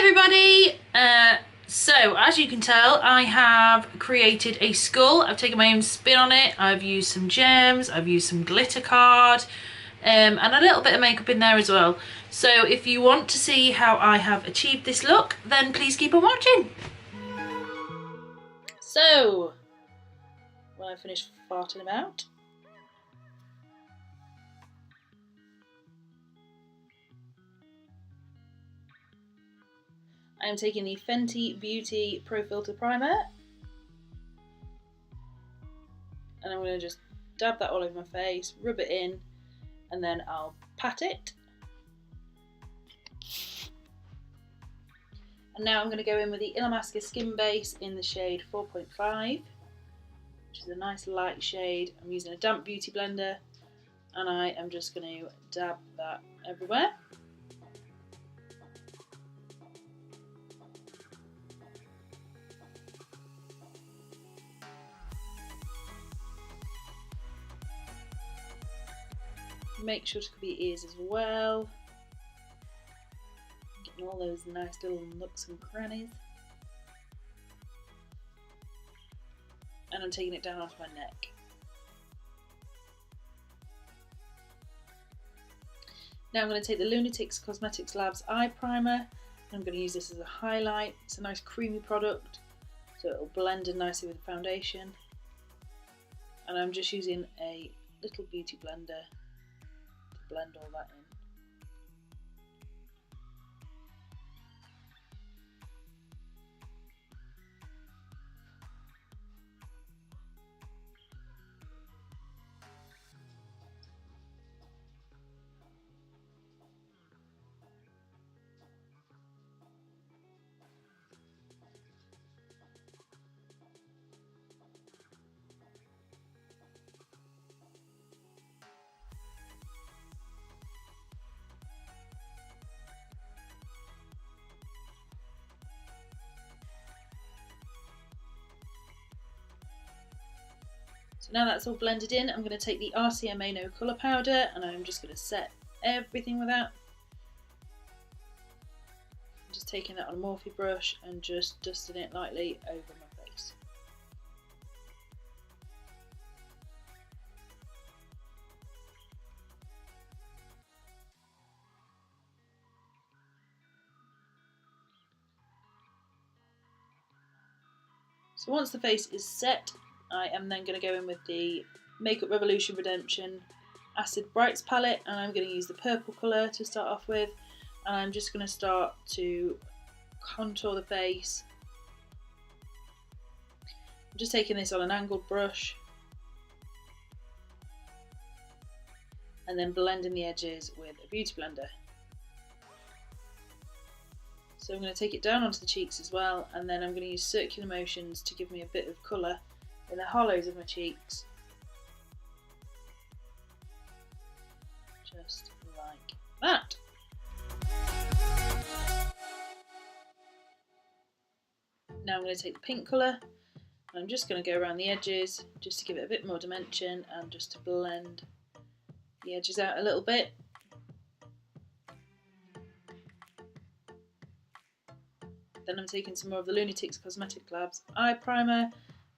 everybody! So as you can tell, I have created a skull. I've taken my own spin on it. I've used some gems, I've used some glitter card, and a little bit of makeup in there as well. So if you want to see how I have achieved this look, then please keep on watching. So, when I finish farting about, I am taking the Fenty Beauty Pro Filter Primer, and I'm going to just dab that all over my face, rub it in, and then I'll pat it. And now I'm going to go in with the Illamasqua Skin Base in the shade 4.5, which is a nice light shade. I'm using a damp beauty blender, and I am just going to dab that everywhere. Make sure to cover your ears as well. Getting all those nice little nooks and crannies. And I'm taking it down onto my neck. Now I'm going to take the Lunatick Cosmetics Labs Eye Primer. I'm going to use this as a highlight. It's a nice creamy product, so it'll blend in nicely with the foundation. And I'm just using a little beauty blender to blend all that in. So now that's all blended in, I'm going to take the Rcma No Colour Powder and I'm just going to set everything with that. I'm just taking that on a Morphe brush and just dusting it lightly over my face. So once the face is set, I am then going to go in with the Makeup Revolution Redemption Acid Brights palette, and I'm going to use the purple colour to start off with, and I'm just going to start to contour the face. I'm just taking this on an angled brush and then blending the edges with a beauty blender. So I'm going to take it down onto the cheeks as well, and then I'm going to use circular motions to give me a bit of colour in the hollows of my cheeks, just like that. Now I'm going to take the pink colour and I'm just going to go around the edges just to give it a bit more dimension and just to blend the edges out a little bit. Then I'm taking some more of the Lunatick Cosmetic Labs Eye Primer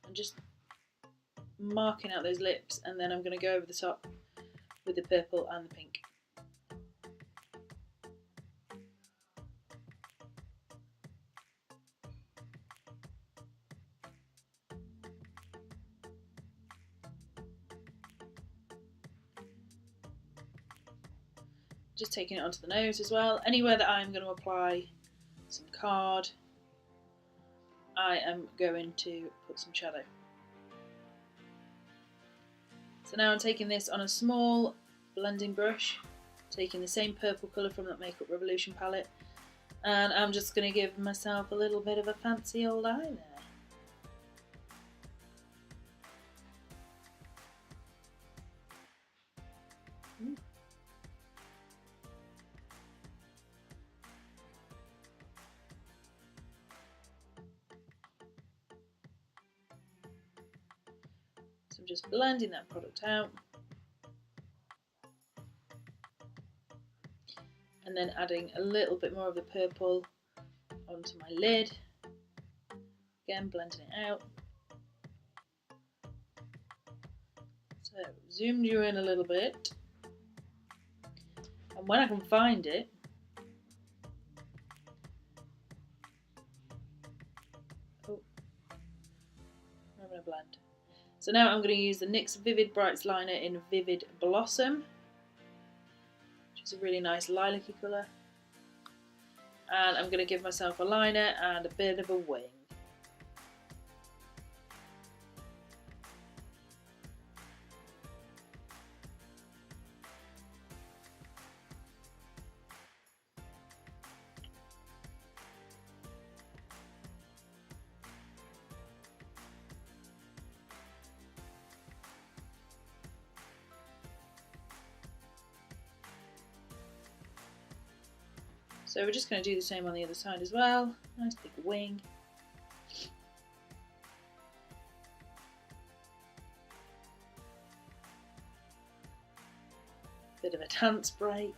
and just marking out those lips, and then I'm going to go over the top with the purple and the pink. Just taking it onto the nose as well. Anywhere that I'm going to apply some card, I am going to put some shadow. So now I'm taking this on a small blending brush, taking the same purple colour from that Makeup Revolution palette, and I'm just going to give myself a little bit of a fancy old eye there. So I'm just blending that product out. And then adding a little bit more of the purple onto my lid. Again, blending it out. So, zoomed you in a little bit. And when I can find it, oh, I'm having a blend. So now I'm going to use the NYX Vivid Brights Liner in Vivid Blossom, which is a really nice lilac-y colour. And I'm going to give myself a liner and a bit of a wing. So we're just going to do the same on the other side as well. Nice big wing. Bit of a dance break.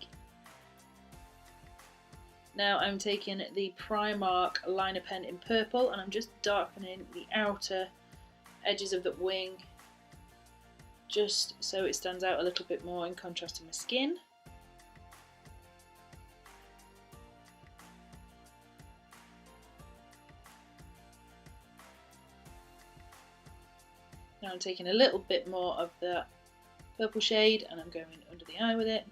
Now I'm taking the Primark liner pen in purple and I'm just darkening the outer edges of the wing just so it stands out a little bit more in contrast to my skin. Now I'm taking a little bit more of the purple shade and I'm going under the eye with it.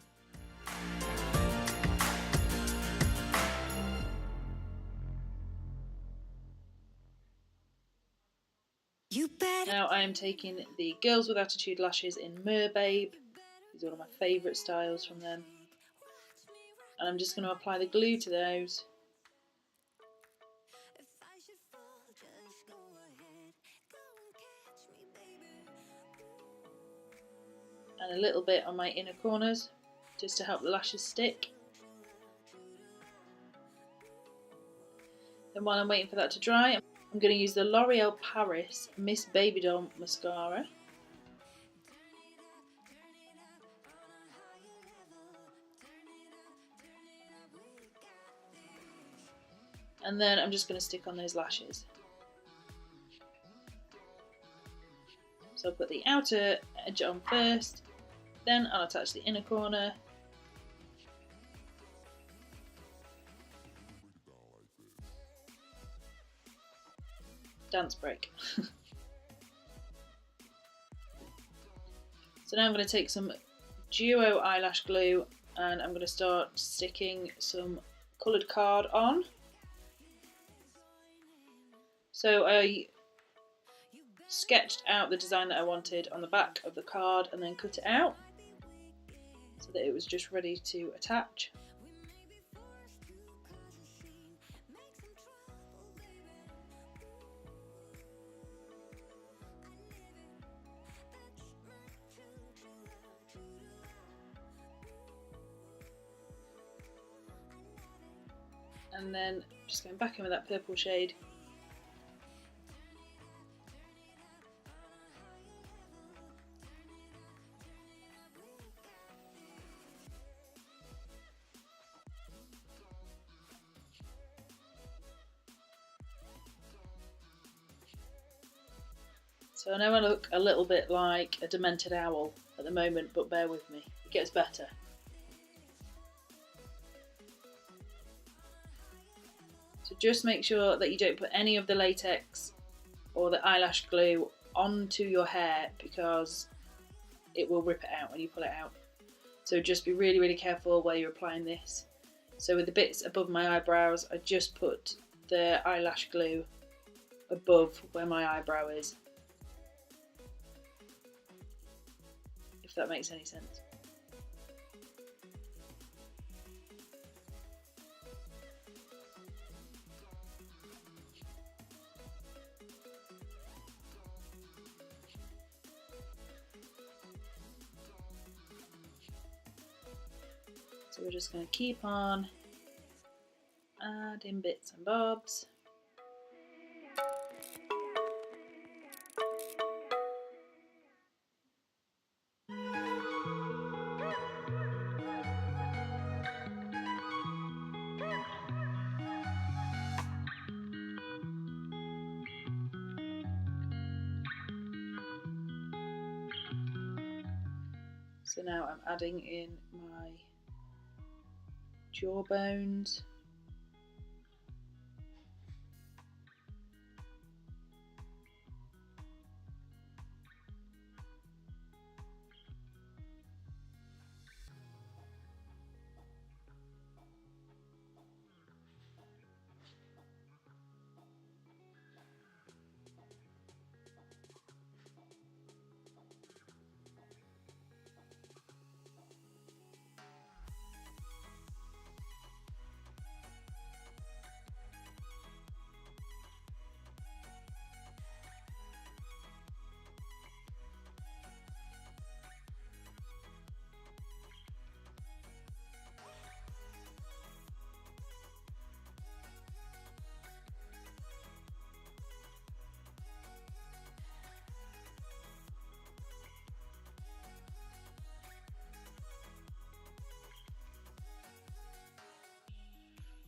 Now I am taking the Girls with Attitude lashes in Merbabe. These are one of my favourite styles from them. And I'm just going to apply the glue to those. And a little bit on my inner corners, just to help the lashes stick. Then while I'm waiting for that to dry, I'm going to use the L'Oreal Paris Miss Baby Doll mascara. And then I'm just going to stick on those lashes. So I'll put the outer edge on first, then I'll attach the inner corner. Dance break. So now I'm going to take some duo eyelash glue and I'm going to start sticking some coloured card on. So I sketched out the design that I wanted on the back of the card and then cut it out so that it was just ready to attach. And then just going back in with that purple shade. So I know I look a little bit like a demented owl at the moment, but bear with me, it gets better. So just make sure that you don't put any of the latex or the eyelash glue onto your hair because it will rip it out when you pull it out. So just be really, really careful where you're applying this. So with the bits above my eyebrows, I just put the eyelash glue above where my eyebrow is. If that makes any sense. So we're just going to keep on adding bits and bobs. So now I'm adding in my jawbones.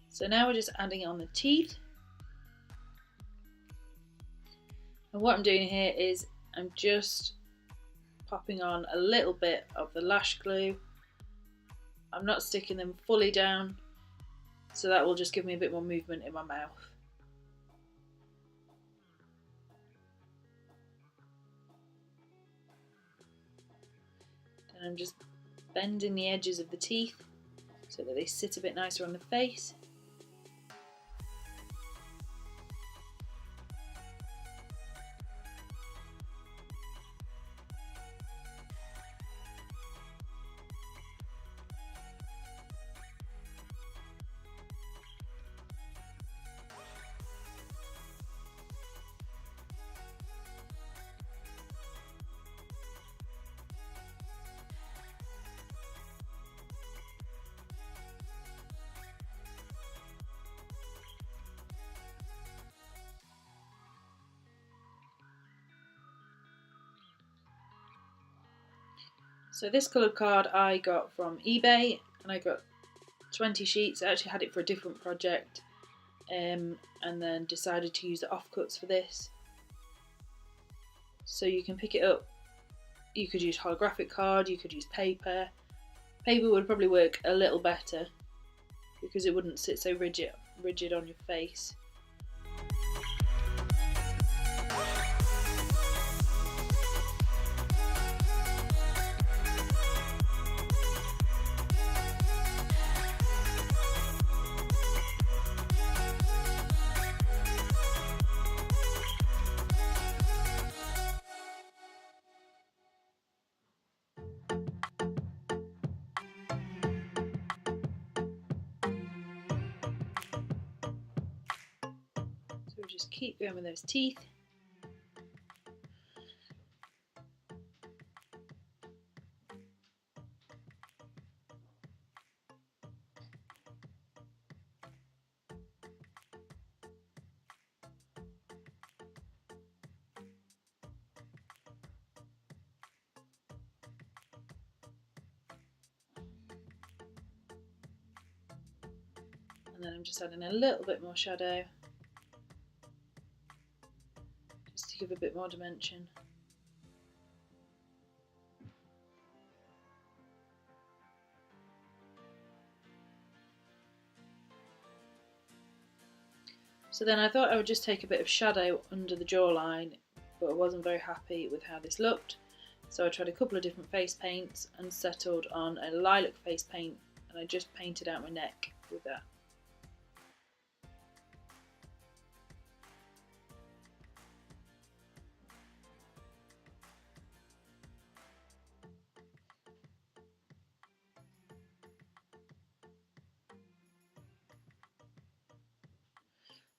So now we're just adding on the teeth. And what I'm doing here is I'm just popping on a little bit of the lash glue. I'm not sticking them fully down, so that will just give me a bit more movement in my mouth. Then I'm just bending the edges of the teeth so that they sit a bit nicer on the face. So this coloured card I got from eBay, and I got 20 sheets. I actually had it for a different project, and then decided to use the offcuts for this. So you can pick it up. You could use holographic card, you could use paper. Paper would probably work a little better because it wouldn't sit so rigid on your face. So we just keep going with those teeth. And then I'm just adding a little bit more shadow, just to give a bit more dimension. So then I thought I would just take a bit of shadow under the jawline, but I wasn't very happy with how this looked. So I tried a couple of different face paints and settled on a lilac face paint, and I just painted out my neck with that.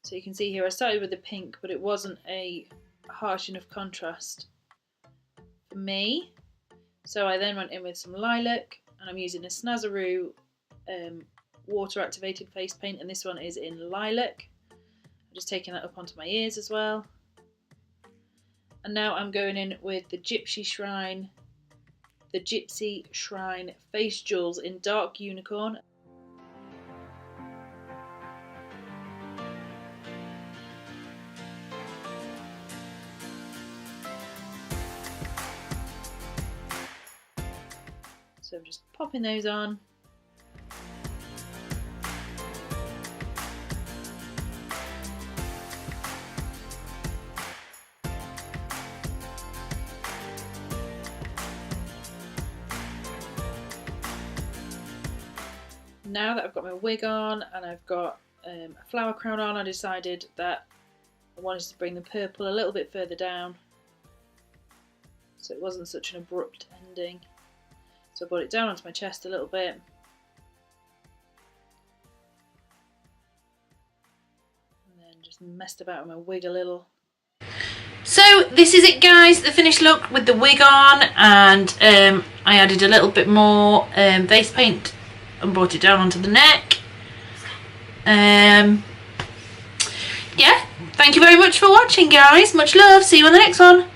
So you can see here I started with the pink, but it wasn't a harsh enough contrast for me. So I then went in with some lilac, and I'm using a Snazaroo water activated face paint, and this one is in lilac. I'm just taking that up onto my ears as well. And now I'm going in with the Gypsy Shrine Face Jewels in Dark Unicorn. So I'm just popping those on. Now that I've got my wig on and I've got a flower crown on, I decided that I wanted to bring the purple a little bit further down so it wasn't such an abrupt ending. So I brought it down onto my chest a little bit. And then just messed about with my wig a little. So this is it guys, the finished look with the wig on, and I added a little bit more base paint and brought it down onto the neck. Yeah, thank you very much for watching guys, much love, see you on the next one.